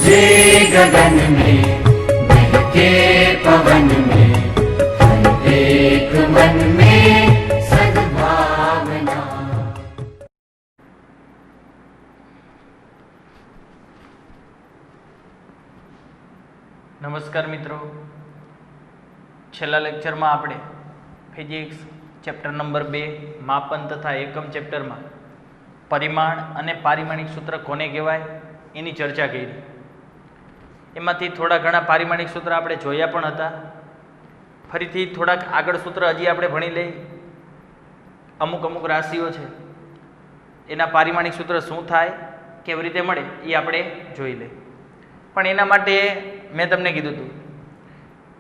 गरजे गगन में बहके पवन में हर एक मन में सद्भावना। નમસ્કાર મિત્રો, છેલ્લા લેક્ચરમાં આપણે ફિઝિક્સ ચેપ્ટર નંબર 2 માપન તથા એકમ ચેપ્ટરમાં પરિમાણ અને પારિમાણિક સૂત્ર કોને કહેવાય એની ચર્ચા કરી. એમાંથી થોડા ઘણા પારિમાણિક સૂત્ર આપણે જોયા પણ હતા. ફરીથી થોડાક આગળ સૂત્ર હજી આપણે ભણી લઈ. અમુક રાશિઓ છે એના પારિમાણિક સૂત્ર શું થાય, કેવી રીતે મળે એ આપણે જોઈ લઈએ. પણ એના માટે મેં તમને કીધું હતું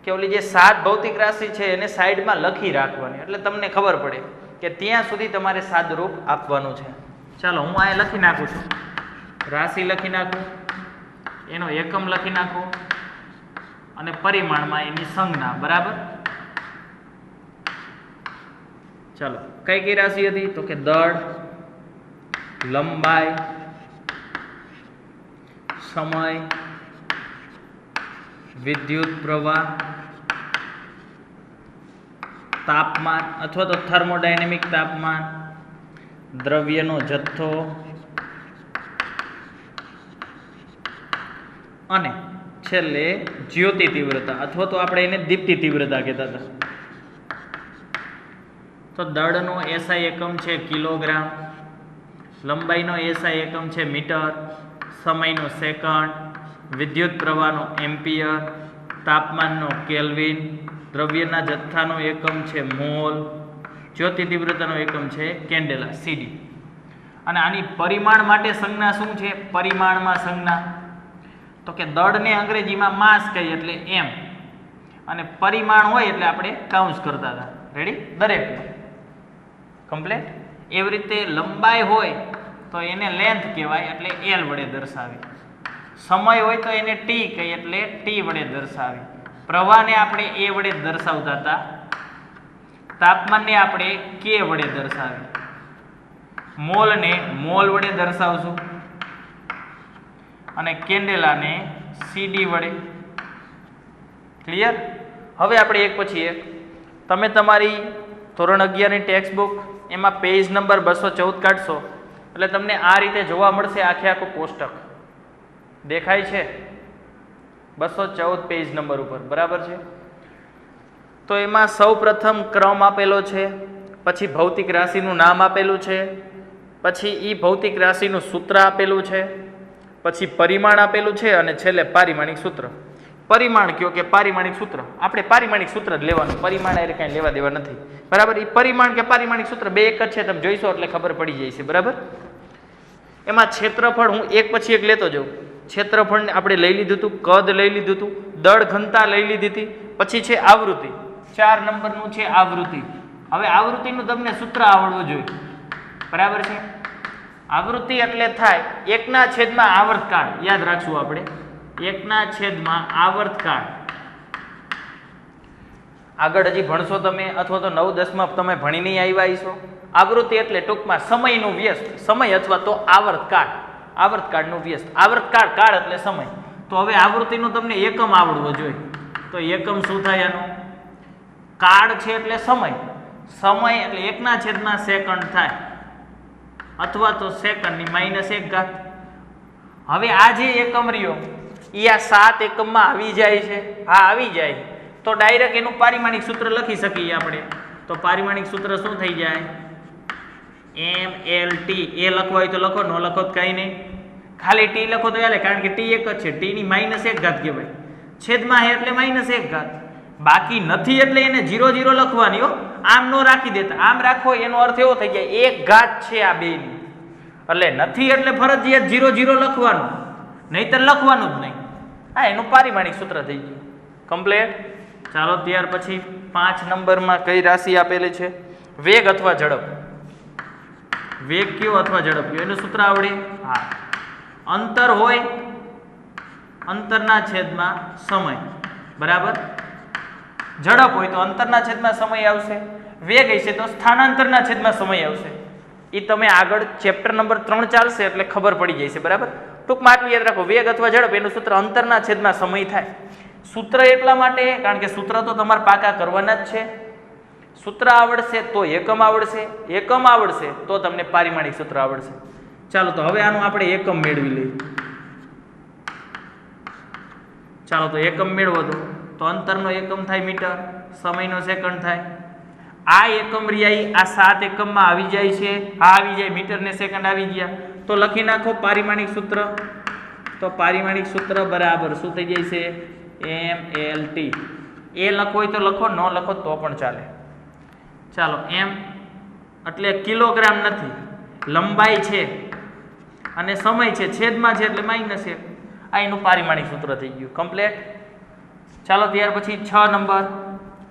કે ઓલી જે 7 ભૌતિક રાશિ છે એને સાઈડમાં લખી રાખવાની, એટલે તમને ખબર પડે કે ત્યાં સુધી તમારે સાદરૂપ આપવાનું છે. ચાલો હું અહીંયા લખી નાખું છું, રાશિ લખી નાખું, એનો એકમ લખી નાખું અને પરિમાણમાં એની સંજ્ઞા. બરાબર? ચાલો, કઈ કઈ રાશિ હતી તો કે દળ, લંબાઈ, સમય, વિદ્યુત પ્રવાહ, તાપમાન અથવા તો થર્મોડાયનેમિક તાપમાન, દ્રવ્યનો જથ્થો અને છેલ્લે જ્યોતિ તીવ્રતા અથવા તો આપણે એને દીપ્તિ તીવ્રતા કહેતા હતા. તો દળનો એસઆઈ એકમ છે કિલોગ્રામ, લંબાઈનો એસઆઈ એકમ છે મીટર, સમયનો સેકન્ડ, વિદ્યુત પ્રવાહનો એમ્પિયર, તાપમાનનો કેલ્વિન, દ્રવ્યના જથ્થાનો એકમ છે મોલ, જ્યોતિ તીવ્રતાનો એકમ છે કેન્ડેલા સીડી. અને આની પરિમાણ માટે સંજ્ઞા શું છે? પરિમાણમાં સંજ્ઞા તો કે દળને અંગ્રેજીમાં માસ કહીએ એટલે એમ, અને પરિમાણ હોય એટલે આપણે કાઉન્સ કરતા હતા. રેડી? દરેક કમ્પ્લીટ. એવી રીતે લંબાઈ હોય તો એને લેન્થ કહેવાય એટલે એલ વડે દર્શાવી. સમય હોય તો એને ટી કહીએ એટલે ટી વડે દર્શાવી. પ્રવાહને આપણે એ વડે દર્શાવતા હતા. તાપમાનને આપણે કે વડે દર્શાવી. મોલને મોલ વડે દર્શાવશું અને કેન્ડેલાને સીડી વડે. ક્લિયર? હવે આપણે એક પછી એક, તમે તમારી ધોરણ 11ની ટેક્સ્ટ બુક એમાં પેજ નંબર 214 કાઢશો એટલે તમને આ રીતે જોવા મળશે આખે આખું કોષ્ટક દેખાય છે 214 પેજ નંબર ઉપર. બરાબર છે? તો એમાં સૌ પ્રથમ ક્રમ આપેલો છે, પછી ભૌતિક રાશિનું નામ આપેલું છે, પછી એ ભૌતિક રાશિનું સૂત્ર આપેલું છે, પછી પરિમાણ આપેલું છે અને છેલ્લે પારિમાણિક સૂત્ર. પરિમાણ કયો કે પારિમાણિક સૂત્ર, આપણે પારિમાણિક સૂત્ર જ લેવાનું, પરિમાણ એ કાંઈ લેવા દેવા નથી. બરાબર? એ પરિમાણ કે પારિમાણિક સૂત્ર બે એક જ છે, તમે જોઈશો એટલે ખબર પડી જાય છે. બરાબર? એમાં ક્ષેત્રફળ હું એક પછી એક લેતો જાઉં. ક્ષેત્રફળને આપણે લઈ લીધું હતું, કદ લઈ લીધું હતું, દળ ઘનતા લઈ લીધી હતી, પછી છે આવૃત્તિ. 4 નંબરનું છે આવૃત્તિ. હવે આવૃત્તિનું તમને સૂત્ર આવડવું જોઈએ. બરાબર છે? આવૃત્તિ એટલે થાય 1/, આવર્તકાળ. યાદ રાખશું આપણે, 1/, આવર્તકાળ. આગળ હજી ભણશો તમે, અથવા તો 9, 10માં તમે ભણી નહીં આવ્યા છો. આવૃત્તિ એટલે ટૂંકમાં સમયનું વ્યસ્ત, સમય અથવા તો આવર્તકાળ, આવર્તકાળનું વ્યસ્ત. આવર્તકાળ કાળ એટલે સમય. તો હવે આવૃત્તિનું તમને એકમ આવડવો જોઈએ. તો એકમ શું થાય આનો? કાળ છે એટલે સમય, સમય એટલે 1/, સેકન્ડ થાય, અથવા તો સેકન્ડની -1 ઘાત. હવે આ જે એકમ રહ્યો એ આ 7 એકમમાં આવી જાય છે. હા, આવી જાય તો ડાયરેક્ટ એનું પારિમાણિક સૂત્ર લખી શકીએ આપણે. તો પારિમાણિક સૂત્ર શું થઈ જાય? MLT. એ લખવા હોય તો લખો, ન લખો તો કંઈ નહીં, ખાલી ટી લખો તો ચાલે, કારણ કે ટી એક જ છે. ટીની -1 ઘાત કહેવાય, છેદમાં હે એટલે -1 ઘાત. બાકી નથી એટલે એને 0 0 લખવાની હો, આમ ન રાખી દેતા. આમ રાખો એનો અર્થ એવો થઈ જાય 1 ઘાત છે આ બેની, એટલે નથી એટલે ફરજિયાત 0 0 લખવાનું, નહીંતર લખવાનું જ નહીં. હા, એનું પારિમાણિક સૂત્ર થઈ ગયું. કમ્પ્લીટ. ચાલો, ત્યાર પછી 5 નંબરમાં કઈ રાશિ આપેલી છે? વેગ અથવા ઝડપ. વેગ કયો અથવા ઝડપ કયો એનું સૂત્ર આવડે? હા. અંતર હોય, અંતરના છેદમાં સમય. બરાબર? ઝડપ હોય તો અંતરના છેદમાં સમય આવશે, વેગ હશે તો સ્થાનાંતરના છેદમાં સમય આવશે. એ તમે આગળ ચેપ્ટર નંબર 3 ચાલશે એટલે ખબર પડી જશે. બરાબર? ટૂંકમાં આટલું યાદ રાખો, વેગ અથવા ઝડપ એનું સૂત્ર અંતરના છેદમાં સમય થાય. સૂત્ર એટલા માટે કારણ કે સૂત્ર તો તમારે પાકા કરવાના જ છે. સૂત્ર આવડશે તો એકમ આવડશે, એકમ આવડશે તો તમને પારિમાણિક સૂત્ર આવડશે. ચાલો તો હવે આનું આપણે એકમ મેળવી લઈએ. ચાલો તો એકમ મેળવો તો અંતરનો એકમ થાય મીટર, સમયનો સેકન્ડ થાય. આ એકમ રિયાઈ આ 7 એકમમાં આવી જાય છે. આ આવી જાય, મીટર ને સેકન્ડ આવી ગયા તો લખી નાખો પારિમાણિક સૂત્ર. તો પારિમાણિક સૂત્ર બરાબર શું થઈ જાય છે? MLT. એ લખો હોય તો લખો, ન લખો તો પણ ચાલે. ચાલો એમ એટલે કિલોગ્રામ નથી, લંબાઈ છે અને સમય છે, છેદમાં છે એટલે માઇનસ 1. આ એનું પારિમાણિક સૂત્ર થઈ ગયું કમ્પ્લીટ. ચાલો ત્યાર પછી 6 નંબર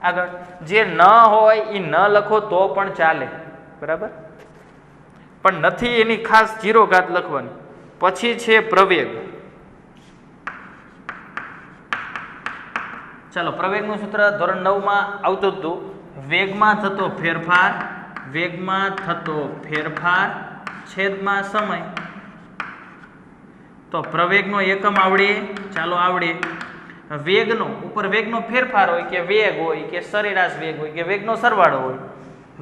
આગળ. જે ન હોય એ ન લખો તો પણ ચાલે, બરાબર, પણ નથી એની ખાસ 0 ઘાત લખવાની. પછી છે પ્રવેગ. ચાલો પ્રવેગનું સૂત્ર ધોરણ 9 માં આવતું હતું. વેગમાં થતો ફેરફાર, વેગમાં થતો ફેરફાર છેદમાં સમય. તો પ્રવેગનો એકમ આવડે. ચાલો આવડે. વેગનો ઉપર વેગનો ફેરફાર હોય કે વેગ હોય કે સરેરાશ વેગ હોય કે વેગનો સરવાળો હોય,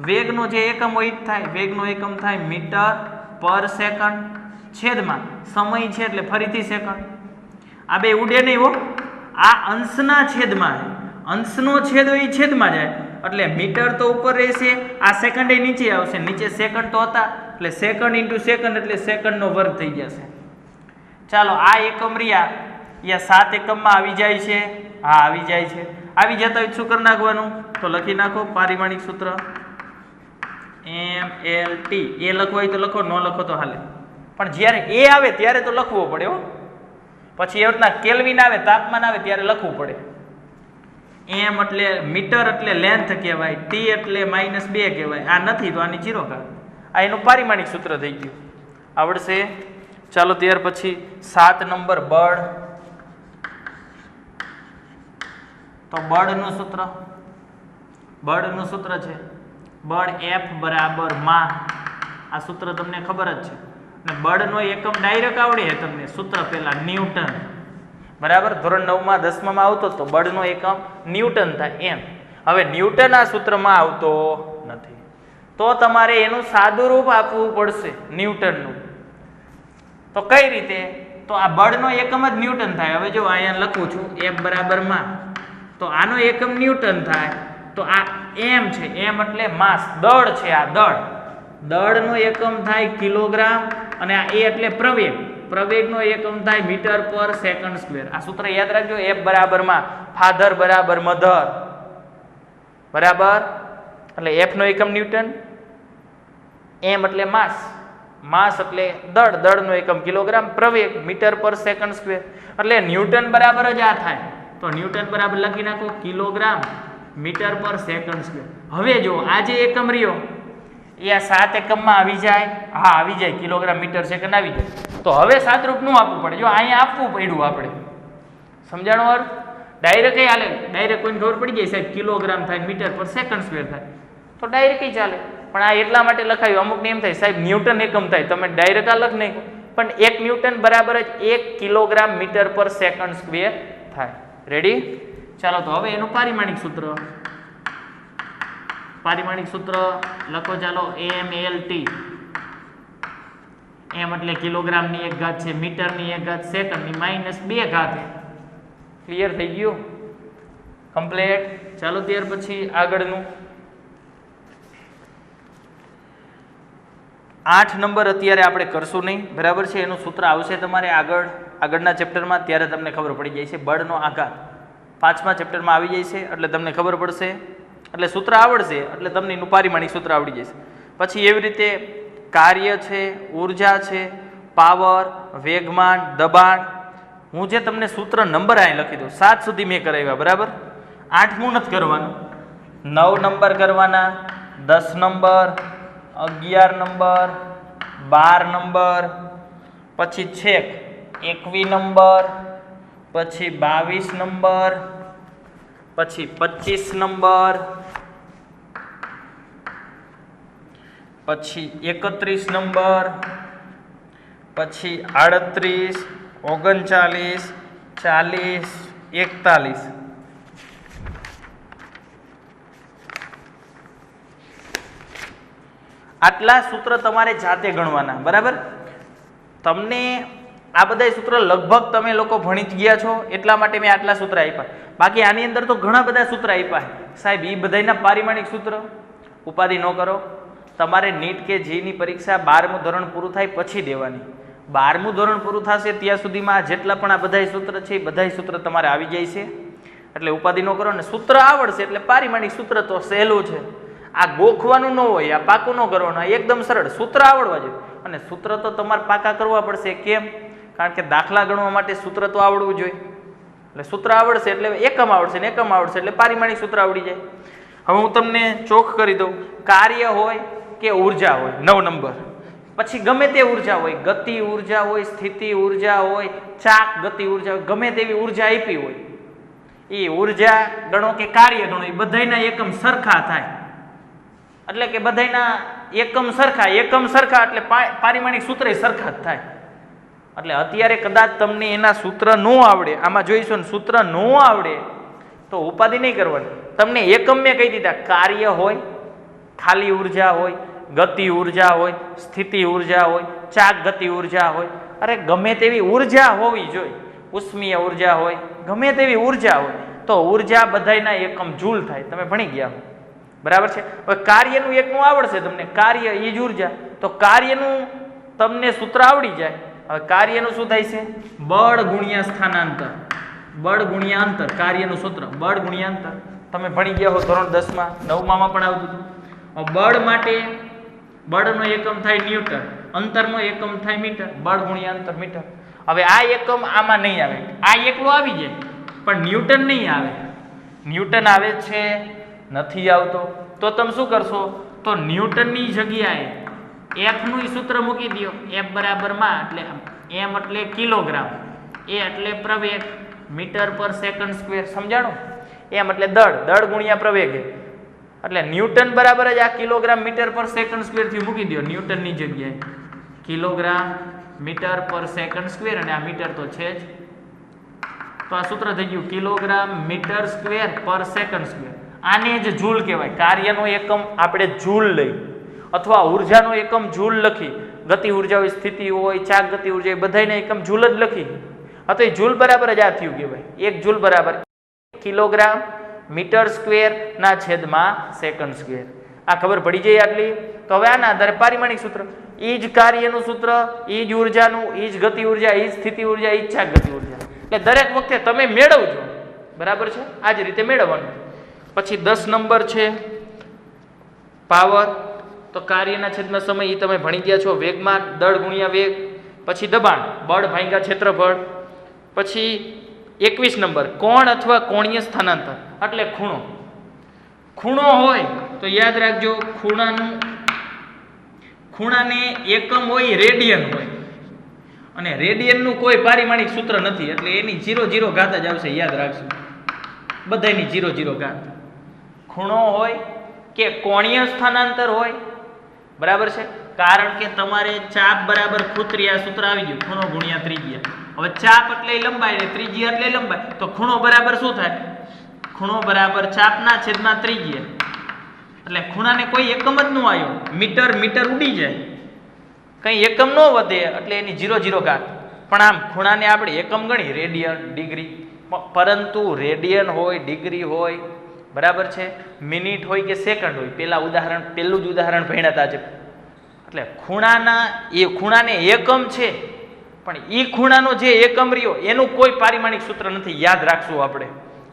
વેગનો જે એકમ હોય એ જ થાય. વેગનો એકમ થાય મીટર પર સેકન્ડ છેદમાં સમય છે એટલે ફરીથી સેકન્ડ. આ બે ઉડે નહીં હો, આ અંશના છેદમાં, અંશનો છેદ હોય એ છેદમાં જાય એટલે મીટર તો ઉપર રહેશે, આ સેકન્ડ એ નીચે આવશે. નીચે સેકન્ડ તો હતા એટલે સેકન્ડ ઇન્ટુ સેકન્ડ એટલે સેકન્ડનો વર્ગ થઈ જશે. ચાલો આ એકમ રહ્યા યા 7 એકમમાં આવી જાય છે. હા આવી જાય છે. આવી જતા હોય શું કરી નાખવાનું? તો લખી નાખો પારિમાણિક સૂત્ર MLT. એ લખવું હોય તો લખો, ન લખો તો હાલે, પણ જ્યારે એ આવે ત્યારે તો લખવો પડે હો. પછી એ રીતના કેલ્વિન આવે, તાપમાન આવે ત્યારે લખવું પડે. એમ એટલે મીટર એટલે લેન્થ કહેવાય, ટી એટલે -2 કહેવાય. આ નથી તો આની 0 ઘાત. આ એનું પારિમાણિક સૂત્ર થઈ ગયું. આવડશે? ચાલો ત્યાર પછી 7 નંબર બળ. તો બળનું સૂત્ર, બળનું સૂત્ર છે બળ F બરાબર માં. આ સૂત્ર તમને ખબર જ છે. અને બળનો એકમ ડાયરેક્ટ આવડે છે તમને. સૂત્ર પહેલા ન્યૂટન, બરાબર, ધોરણ 9 માં 10 માં આવતો તો બળનો એકમ ન્યૂટન થાય એમ. હવે ન્યૂટન આ સૂત્રમાં આવતો નથી તો તમારે એનું સાદું રૂપ આપવું પડશે ન્યૂટનનું. તો કઈ રીતે? તો આ બળનો એકમ જ ન્યૂટન થાય. હવે જો અહીંયા લખું છું F બરાબર માં, તો આનો એકમ ન્યૂટન થાય. તો આ એમ છે, એમ એટલે માસ, દળ છે. આ દળ, દળનો એકમ થાય કિલોગ્રામ અને આ એ એટલે પ્રવેગ, પ્રવેગનો એકમ થાય મીટર પર સેકન્ડ સ્ક્વેર. આ સૂત્ર યાદ રાખજો. F બરાબર માં ફાધર બરાબર મધર, બરાબર, એટલે F નો એકમ ન્યૂટન, એમ એટલે માસ, માસ એટલે દળ, દળનો એકમ કિલોગ્રામ, પ્રવેગ મીટર પર સેકન્ડ સ્ક્વેર. એટલે ન્યૂટન બરાબર જ આ થાય. તો ન્યૂટન બરાબર લખી નાખો કિલોગ્રામ મીટર પર સેકન્ડ સ્ક્વેર. હવે જો આ જે એકમ રહ્યો એ આ 7 એકમમાં આવી જાય. હા આવી જાય, કિલોગ્રામ મીટર સેકન્ડ આવી જાય. તો હવે સાદરૂપ નું આપવું પડે. જો અહીંયા આપવું પડ્યું આપણે, સમજાણો અર્થ? ડાયરેક્ટ હાલે, ડાયરેક્ટ કોઈને ખબર પડી જાય સાહેબ કિલોગ્રામ થાય મીટર પર સેકન્ડ સ્ક્વેર થાય તો ડાયરેક્ટ ચાલે. પણ આ એટલા માટે લખાયું, અમુકને એમ થાય સાહેબ ન્યૂટન એકમ થાય, તમે ડાયરેક્ટ આ લખ નહીં, પણ 1 ન્યૂટન બરાબર જ 1 કિલોગ્રામ મીટર પર સેકન્ડ સ્ક્વેર થાય. રેડી? ચાલો તો હવે એનું પારિમાણિક સૂત્ર, પારિમાણિક સૂત્ર લખો. ચાલો MLT. એમ એટલે કિલોગ્રામની 1 ઘાત છે, મીટરની 1 ઘાત, સેકન્ડની -2 ઘાત. ક્લિયર થઈ ગયું? કમ્પ્લીટ. ચાલો ત્યાર પછી આગળનું 8 નંબર અત્યારે આપણે કરશું નહીં, બરાબર છે. એનું સૂત્ર આવશે તમારે આગળના ચેપ્ટરમાં, ત્યારે તમને ખબર પડી જાય છે. બળનો આઘાત 5મા ચેપ્ટરમાં આવી જાય છે એટલે તમને ખબર પડશે, એટલે સૂત્ર આવડશે એટલે તમને એનું પારિમાણિક સૂત્ર આવડી જશે. પછી એવી રીતે કાર્ય છે, ઉર્જા છે, પાવર, વેગમાન, દબાણ. હું જે તમને સૂત્ર નંબર અહીં લખી દઉં, 7 સુધી મેં કરાવ્યા, બરાબર. 8મું નથી કરવાનું, 9 નંબર કરવાના, 10 નંબર, 11 નંબર, 12 નંબર, પછી છેક 21 નંબર, પછી 22 નંબર, પછી 25 નંબર, પછી 31 નંબર, પછી 38, 39, 40, 41. આટલા સૂત્ર તમારે જાતે ગણવાના, બરાબર? તમને આ બધા સૂત્ર લગભગ તમે લોકો ભણી જ ગયા છો એટલા માટે મેં આટલા સૂત્ર આપ્યા. બાકી આની અંદર તો ઘણા બધા સૂત્ર આપ્યા છે સાહેબ. એ બધાના પારિમાણિક સૂત્ર. ઉપાધિ ન કરો. તમારે નીટ કે જીની પરીક્ષા 12મું ધોરણ પૂરું થાય પછી દેવાની. 12મું ધોરણ પૂરું થશે ત્યાં સુધીમાં જેટલા પણ આ બધા સૂત્ર છે એ બધા સૂત્ર તમારે આવી જાય છે. એટલે ઉપાધિ ન કરો ને સૂત્ર આવડશે એટલે પારિમાણિક સૂત્ર તો સહેલું છે. આ ગોખવાનું ન હોય, આ પાકું ન કરવાનું, એકદમ સરળ. સૂત્ર આવડવા જોઈએ અને સૂત્ર તો તમારે પાકા કરવા પડશે. કેમ? કારણ કે દાખલા ગણવા માટે સૂત્ર તો આવડવું જોઈએ. એટલે સૂત્ર આવડશે એટલે એકમ આવડશે ને એકમ આવડશે એટલે પારિમાણિક સૂત્ર આવડી જાય. હવે હું તમને ચોખ કરી દઉં. કાર્ય હોય કે ઉર્જા હોય 9 નંબર, પછી ગમે તે ઉર્જા હોય, ગતિ ઉર્જા હોય, સ્થિતિ ઉર્જા હોય, ચાક ગતિ ઉર્જા હોય, ગમે તેવી ઉર્જા આપી હોય, એ ઉર્જા ગણો કે કાર્ય ગણો, એ બધાના એકમ સરખા થાય. એટલે કે બધાના એકમ સરખા એટલે પારિમાણિક સૂત્ર સરખા જ થાય. એટલે અત્યારે કદાચ તમને એના સૂત્ર ન આવડે, આમાં જોઈશું ને સૂત્ર ન આવડે તો ઉપાધિ નહીં કરવાની. તમને એકમ મેં કહી દીધા. કાર્ય હોય, ખાલી ઉર્જા હોય, ગતિ ઉર્જા હોય, સ્થિતિ ઉર્જા હોય, ચાક ગતિ ઉર્જા હોય. અરે ગમે તેવી ઉર્જા હોવી જોઈએ. ઉષ્મીય ઉર્જા હોય, ગમે તેવી ઉર્જા હોય તો ઉર્જા બધાના એકમ જૂલ થાય. તમે ભણી ગયા હો, બરાબર છે? હવે કાર્યનું એકનું આવડશે તમને. કાર્ય એ જ ઉર્જા, તો કાર્યનું તમને સૂત્ર આવડી જાય. હવે કાર્યનું શું થાય છે? બળ ગુણ્યા સ્થાનાંતર, બળ ગુણ્યા અંતર. કાર્યનું સૂત્ર બળ ગુણ્યા અંતર. તમે ભણી ગયા હો ધોરણ 10માં, 9માં પણ આવતું હતું. બળ માટે બળનો એકમ થાય ન્યૂટન, અંતરનો એકમ થાય મીટર. બળ ગુણ્યા અંતર મીટર. હવે આ એકમ આમાં નહીં આવે. આ એકલો આવી જાય પણ ન્યૂટન નહીં આવે. ન્યૂટન આવે છે નથી આવતો તો તમે શું કરશો? તો ન્યૂટનની જગ્યાએ F નું સૂત્ર મૂકી દો. F બરાબર માં એટલે m એટલે કિલોગ્રામ, a એટલે પ્રવેગ, મીટર પર સેકન્ડ સ્ક્વેર. સમજાણો? m એટલે દળ ગુણ્યા પ્રવેગ. એટલે ન્યૂટન બરાબર જ આ કિલોગ્રામ મીટર પર સેકન્ડ સ્ક્વેર થી મૂકી દો. ન્યૂટનની જગ્યાએ કિલોગ્રામ મીટર પર સેકન્ડ સ્ક્વેર, અને આ મીટર તો છે જ. તો આ સૂત્ર થઈ ગયું કિલોગ્રામ મીટર સ્ક્વેર પર સેકન્ડ સ્ક્વેર. આને જ જૂલ કહેવાય. કાર્યનો એકમ આપણે જૂલ લઈ અથવા ઉર્જાનો એકમ જૂલ લખી. ગતિ ઉર્જા હોય, સ્થિતિ હોય, ચાક ગતિ ઉર્જા હોય, બધાના એકમ જૂલ જ લખી. તો એ જૂલ બરાબર જ આ થયું કહેવાય. 1 જૂલ બરાબર કિલોગ્રામ મીટર સ્ક્વેર ના છેદમાં સેકન્ડ સ્ક્વેર. આ ખબર પડી જાય આટલી. તો હવે આના આધારે પારિમાણિક સૂત્ર. એ જ કાર્યનું સૂત્ર, એ જ ઉર્જાનું, એ જ ગતિ ઉર્જા, એ જ સ્થિતિ ઉર્જા, એ જ ચાક ગતિ ઉર્જા. એટલે દરેક વખતે તમે મેળવજો, બરાબર છે? આ જ રીતે મેળવવાનું. પછી 10 નંબર છે પાવર. તો કાર્યના છેદમાં સમય, એ તમે ભણી ગયા છો. વેગમાન, દળ ગુણ્યા વેગ. પછી દબાણ, બળ ભાગ્યા ક્ષેત્રફળ. પછી 21 નંબર કોણ અથવા કોણીય સ્થાનાંતર એટલે ખૂણો. ખૂણો હોય તો યાદ રાખજો, ખૂણાને એકમ હોય રેડિયન હોય, અને રેડિયનનું કોઈ પારિમાણિક સૂત્ર નથી એટલે એની 0 ઘાત જ આવશે. યાદ રાખજો, બધાની 0 ઘાત. ખૂણો હોય કે કોણીય સ્થાનાંતર હોય, બરાબર છે? કારણ કે તમારે ચાપ બરાબર ખૂતરી, આ સૂત્ર આવી ગયું. ખૂણો ગુણ્યા ત્રિજ્યા. હવે ચાપ એટલે લંબાઈ ને ત્રિજ્યા એટલે લંબાઈ, તો ખૂણો બરાબર શું થાય? ખૂણો બરાબર ચાપના છેદમાં ત્રિજ્યા. એટલે ખૂણાને કોઈ એકમ જ ન આવ્યો. મીટર ઉડી જાય, કઈ એકમ ન વધે એટલે એની 0 ઘાત. પણ આમ ખૂણાને આપણે એકમ ગણી, રેડિયન, ડિગ્રી. પરંતુ રેડિયન હોય, ડિગ્રી હોય, બરાબર છે, મિનિટ હોય કે સેકન્ડ હોય, પહેલું જ ઉદાહરણ ભણ્યા હતા છે. એટલે ખૂણાને એકમ છે, પણ એ ખૂણાનો જે એકમ રહ્યો એનું કોઈ પારિમાણિક સૂત્ર નથી. યાદ રાખશું આપણે.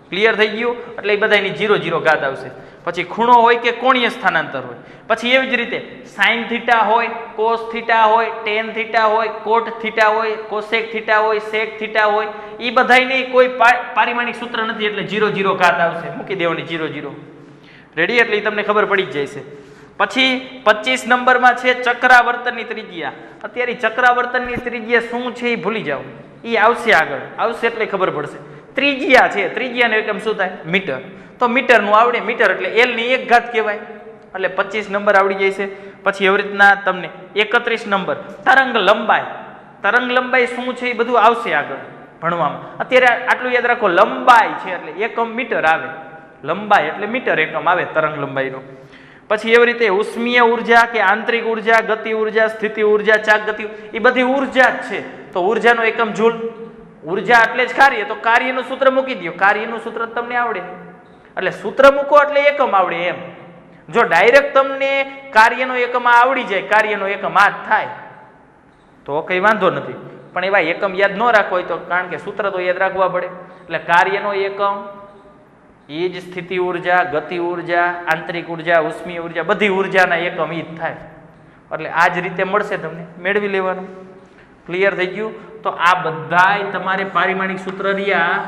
ક્લિયર થઈ ગયું? એટલે એ બધાની 0 ઘાત આવશે. પછી ખૂણો હોય કે કોણીય સ્થાનાંતર હોય. પછી એવી જ રીતે સાઇન થીટા હોય, કોસ થીટા હોય, ટેન થીટા હોય, કોટ થીટા હોય, કોસેક થીટા હોય, સેક થીટા હોય, એ બધાની કોઈ પારિમાણિક સૂત્ર નથી એટલે 0 ઘાત આવશે. મૂકી દેવાની 0. રેડી? એટલે તમને ખબર પડી જ જાય છે. પછી 25 નંબરમાં છે ચક્રાવર્તનની ત્રિજ્યા. અત્યારે ચક્રાવર્તનની ત્રિજ્યા શું છે એ ભૂલી જાઓ, એ આવશે આગળ આવશે એટલે ખબર પડશે. ત્રિજ્યા છે, ત્રિજ્યાનો એકમ શું થાય? મીટર. તો મીટરનું આવડે. મીટર એટલે L ની 1 ઘાત કહેવાય. એટલે 25 નંબર આવડી જાય છે. પછી એવી રીતના તમને 31 નંબર તરંગ લંબાઈ. તરંગ લંબાઈ શું છે એ બધું આવશે આગળ ભણવામાં. અત્યારે આટલું યાદ રાખો, લંબાઈ છે એટલે એકમ મીટર આવે, લંબાઈ એટલે મીટર એકમ આવે તરંગ લંબાઈનો. પછી એવી રીતે ઉષ્મીય ઉર્જા કે આંતરિક ઉર્જા, ગતિ ઉર્જા, સ્થિતિ ઉર્જા, ચાક ગતિ, એ બધી ઉર્જા જ છે. તો ઉર્જાનો એકમ જૂલ. ઉર્જા એટલે જ કાર્ય, તો કાર્યનું સૂત્ર મૂકી દો. કાર્યનું સૂત્ર તમને આવડે એટલે સૂત્ર મૂકો એટલે એકમ આવડે એમ. જો ડાયરેક્ટ તમને કાર્યનો એકમ આવડી જાય, કાર્યનો એકમ આ જ થાય તો કઈ વાંધો નથી. પણ એવા એકમ યાદ ન રાખવો હોય તો, કારણ કે સૂત્ર તો યાદ રાખવા પડે. એટલે કાર્યનો એકમ એ જ સ્થિતિ ઉર્જા, ગતિ ઉર્જા, આંતરિક ઉર્જા, ઉષ્મીય ઉર્જા, બધી ઉર્જાના એકમ એ જ થાય. એટલે આ જ રીતે મળશે તમને, મેળવી લેવાનું. ક્લિયર થઈ ગયું? તો આ બધાય તમારે પારિમાણિક સૂત્ર રહ્યા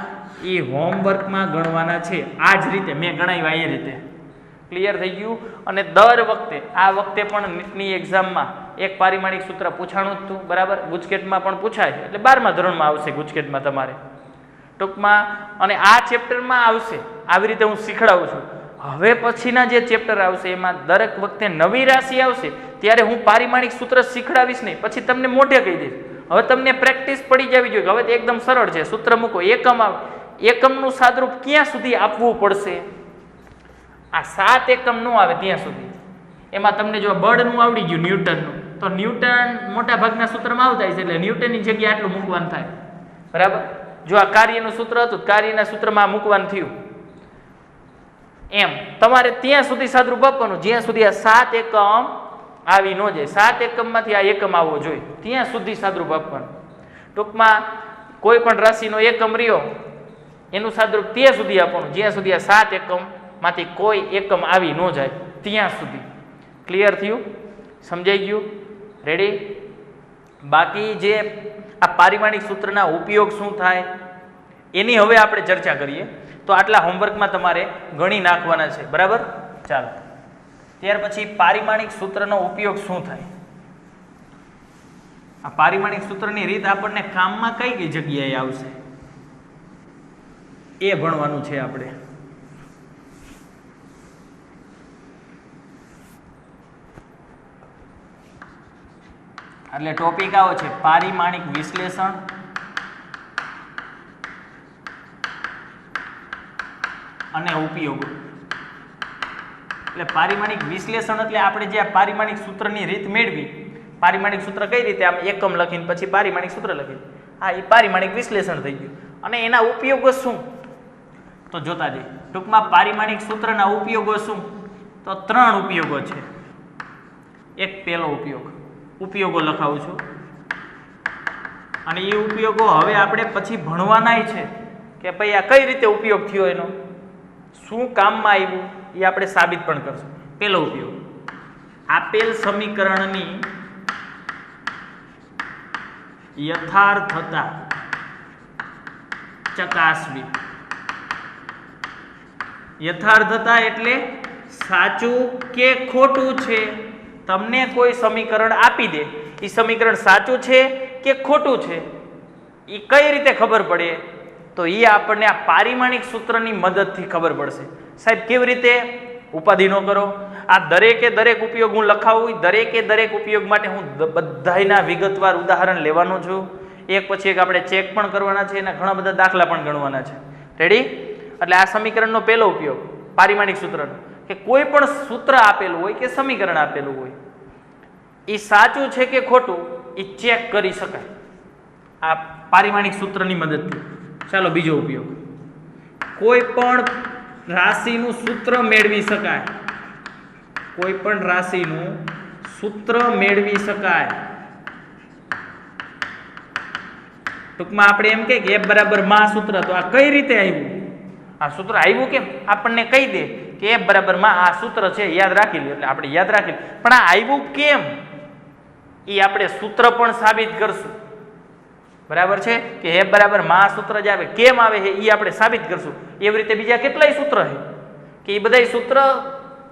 એ હોમવર્કમાં ગણવાના છે. આ જ રીતે મેં ગણાવ્યા એ રીતે. ક્લિયર થઈ ગયું? અને દર વખતે, આ વખતે પણ નીટની એક્ઝામમાં એક પારિમાણિક સૂત્ર પૂછાણું જ હતું, બરાબર? ગુજકેટમાં પણ પૂછાય, એટલે 12મા ધોરણમાં આવશે ગુજકેટમાં તમારે ટૂંકમાં. અને આ ચેપ્ટરમાં આવશે, આવી રીતે હું શીખડાવું છું. હવે પછીના જે ચેપ્ટર આવશે એમાં દરેક વખતે નવી રાશિ આવશે ત્યારે હું પારિમાણિક સૂત્ર શીખડાવીશ નહીં, પછી તમને મોઢે કહી દઈશ. હવે તમને પ્રેક્ટિસ પડી જવી જોઈએ. હવે તો એકદમ સરળ છે. સૂત્ર મૂકો, એકમ આવે. એકમનું સાદરૂપ ક્યાં સુધી આપવું પડશે? આ 7 એકમ નો આવે ત્યાં સુધી. એમાં તમને જો બળનું આવડી ગયું, ન્યૂટનનું, તો ન્યૂટન મોટા ભાગના સૂત્રમાં આવતા છે, એટલે ન્યૂટનની જગ્યાએ આટલું મૂકવાનું થાય, બરાબર? જો આ કાર્યનું સૂત્ર હતું, કાર્યના સૂત્રમાં મૂકવાનું થયું. એમ તમારે ત્યાં સુધી સાદરૂપ આપવાનું જ્યાં સુધી આ 7 એકમ આવી ન જાય. 7 એકમમાંથી આ એકમ આવવો જોઈએ, ત્યાં સુધી સાદરૂપ આપવાનું. ટૂંકમાં કોઈ પણ રાશિનો એકમ રહ્યો એનું સાદરૂપ ત્યાં સુધી આપવાનું જ્યાં સુધી આ 7 એકમ માંથી કોઈ એકમ આવી ન જાય ત્યાં સુધી. ક્લિયર થયું? સમજાઈ ગયું? રેડી? બાકી જે આ પારિમાણિક સૂત્રના ઉપયોગ શું થાય એની હવે આપણે ચર્ચા કરીએ. તો આટલા હોમવર્કમાં તમારે ગણી નાખવાના છે, બરાબર? ચાલો, ત્યાર પછી પારિમાણિક સૂત્રનો ઉપયોગ શું થાય? આ પારિમાણિક સૂત્રની રીત આપણને કામમાં કઈ કઈ જગ્યાએ આવશે એ ભણવાનું છે આપણે. એટલે ટોપિક આવો છે પારિમાણિક વિશ્લેષણ અને ઉપયોગો. એટલે પારિમાણિક વિશ્લેષણ એટલે આપણે જે આ પારિમાણિક સૂત્રની રીત મેળવી, પારિમાણિક સૂત્ર કઈ રીતે આમ એકમ લખીને પછી પારિમાણિક સૂત્ર લખીને, હા એ પારિમાણિક વિશ્લેષણ થઈ ગયું. અને એના ઉપયોગો શું તો જોતા જઈએ. ટૂંકમાં પારિમાણિક સૂત્રના ઉપયોગો શું? તો 3 ઉપયોગો છે. એક પહેલો ઉપયોગો લખાવું છું, અને એ ઉપયોગો હવે આપણે પછી ભણવાનાય છે કે ભાઈ આ કઈ રીતે ઉપયોગ થયો, એનો શું કામમાં આવ્યું એ આપણે સાબિત પણ કરશું. પહેલો ઉપયોગ, આપેલ સમીકરણની યથાર્થતા ચકાસવી. યથાર્થતા એટલે સાચું કે ખોટું છે. તમને કોઈ સમીકરણ આપી દે, એ સમીકરણ સાચું છે કે ખોટું છે એ કઈ રીતે ખબર પડે? તો એ આપણને આ પારિમાણિક સૂત્રની મદદથી ખબર પડશે. સાહેબ કેવી રીતે? ઉપાધિ ન કરો. આ દરેકે દરેક ઉપયોગ હું લખાવું, દરેકે દરેક ઉપયોગ માટે હું બધાયના વિગતવાર ઉદાહરણ લેવાનો છું. એક પછી એક આપણે ચેક પણ કરવાના છે, એના ઘણા બધા દાખલા પણ ગણવાના છે. રેડી? એટલે આ સમીકરણનો પહેલો ઉપયોગ પારિમાણિક સૂત્રનો, કે કોઈ પણ સૂત્ર આપેલું હોય કે સમીકરણ આપેલું હોય એ સાચું છે કે ખોટું એ ચેક કરી શકાય આ પારિમાણિક સૂત્રની મદદથી. ચાલો બીજો ઉપયોગ, કોઈ પણ રાશિનું સૂત્ર મેળવી શકાય. કોઈ પણ રાશિનું સૂત્ર મેળવી શકાય. ટૂંકમાં આપણે એમ કે F બરાબર માં સૂત્ર, તો આ કઈ રીતે આવ્યું? આ સૂત્ર આવ્યું કેમ? આપણને કહી દે કે F બરાબર માં આ સૂત્ર છે, યાદ રાખી લો, એટલે આપણે યાદ રાખી. પણ આ આવ્યું કેમ એ આપણે સૂત્ર પણ સાબિત કરશું. બરાબર છે કે F બરાબર માં સૂત્ર જ આવે, કેમ આવે છે એ આપણે સાબિત કરશું. એવી રીતે બીજા કેટલાય સૂત્ર છે કે એ બધા સૂત્ર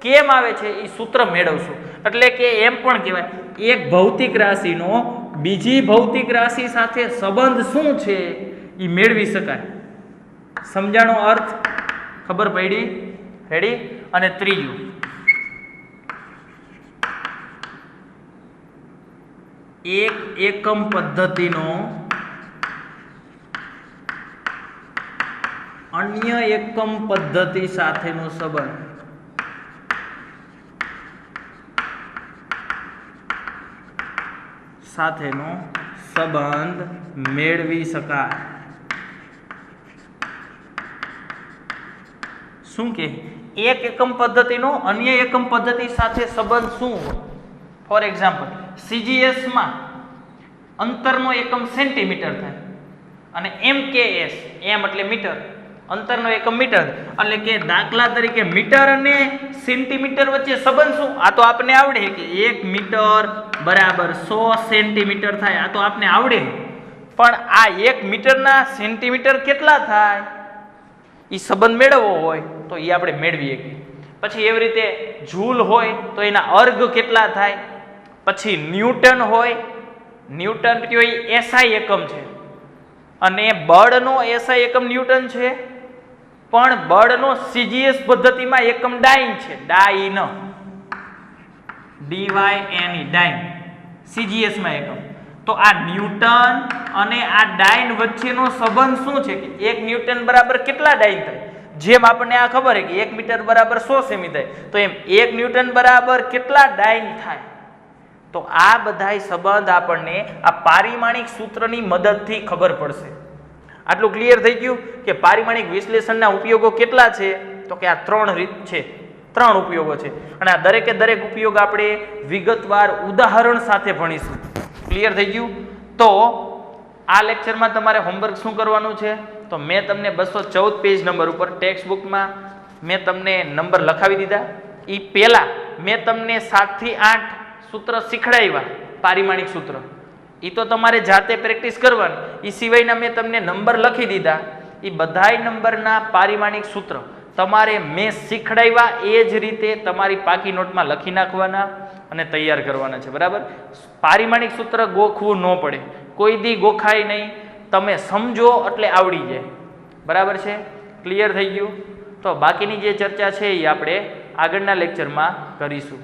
કેમ આવે છે એ સૂત્ર મેળવશું. એટલે કે એમ પણ કહેવાય એક ભૌતિક રાશિનો બીજી ભૌતિક રાશિ સાથે સંબંધ શું છે એ મેળવી શકાય. સમજાણો અર્થ? ખબર પડી? રેડી? અને ત્રીજું, એક એકમ પદ્ધતિનો અન્ય એકમ પદ્ધતિ સાથેનો સંબંધ મેળવી શકાય. શું કે એક એકમ પદ્ધતિનો અન્ય એકમ પદ્ધતિ સાથે સંબંધ શું હોય? ફોર એક્ઝામ્પલ, CGS માં અંતરનો એકમ સેન્ટીમીટર થાય અને MKS, એમ એટલે મીટર, અંતરનો એકમ મીટર, એટલે કે દાખલા તરીકે મીટર અને સેન્ટીમીટર વચ્ચે સંબંધ શું? આ તો આપને આવડે કે 1 મીટર બરાબર 100 સેન્ટીમીટર થાય, આ તો આપને આવડે. પણ આ 1 મીટરના સેન્ટીમીટર કેટલા થાય એ સંબંધ મેળવવો હોય તો એ આપણે મેળવીએ. પછી એવી રીતે જૂલ હોય તો એના અર્ગ કેટલા થાય. પછી ન્યૂટન હોય, ન્યૂટન કયો એ SI એકમ છે અને બળનો SI એકમ ન્યૂટન છે, પણ બળનો CGS પદ્ધતિમાં એકમ ડાઇન છે, ડાઇન, DYNE, ડાઇન, CGS માં એકમ. તો આ ન્યૂટન અને આ ડાઇન વચ્ચેનો સંબંધ શું છે કે 1 ન્યૂટન બરાબર કેટલા ડાઇન થાય? જેમ આપણને આ ખબર છે કે 1 મીટર બરાબર 100 સેમી થાય, તો એમ 1 ન્યૂટન બરાબર કેટલા ડાઇન થાય? તો આ બધાય સંબંધ આપણને આ પારિમાણિક સૂત્રની મદદથી ખબર પડશે. આટલું ક્લિયર થઈ ગયું કે પારિમાણિક વિશ્લેષણના ઉપયોગો કેટલા છે? તો કે આ 3 રીત છે, 3 ઉપયોગો છે અને આ દરેકે દરેક ઉપયોગ આપણે વિગતવાર ઉદાહરણ સાથે ભણીશું. ક્લિયર થઈ ગયું? તો આ લેક્ચરમાં તમારે હોમવર્ક શું કરવાનું છે? તો મેં તમને 214 પેજ નંબર ઉપર ટેક્સ્ટ બુકમાં મેં તમને નંબર લખાવી દીધા. એ પહેલા મેં તમને 7 થી 8 સૂત્ર શીખડાવ્યા, પારિમાણિક સૂત્ર. એ તો તમારે જાતે પ્રેક્ટિસ કરવાની. એ સિવાયના મેં તમને નંબર લખી દીધા. એ બધાય નંબરના પારિમાણિક સૂત્ર તમારે મેં શીખડાવ્યા એ જ રીતે તમારી પાકી નોટમાં લખી નાખવાના અને તૈયાર કરવાના છે. બરાબર? પારિમાણિક સૂત્ર ગોખવું ન પડે, કોઈ દી ગોખાય નહીં, તમે સમજો એટલે આવડી જાય. બરાબર છે? ક્લિયર થઈ ગયું? તો બાકીની જે ચર્ચા છે એ આપણે આગળના લેક્ચરમાં કરીશું.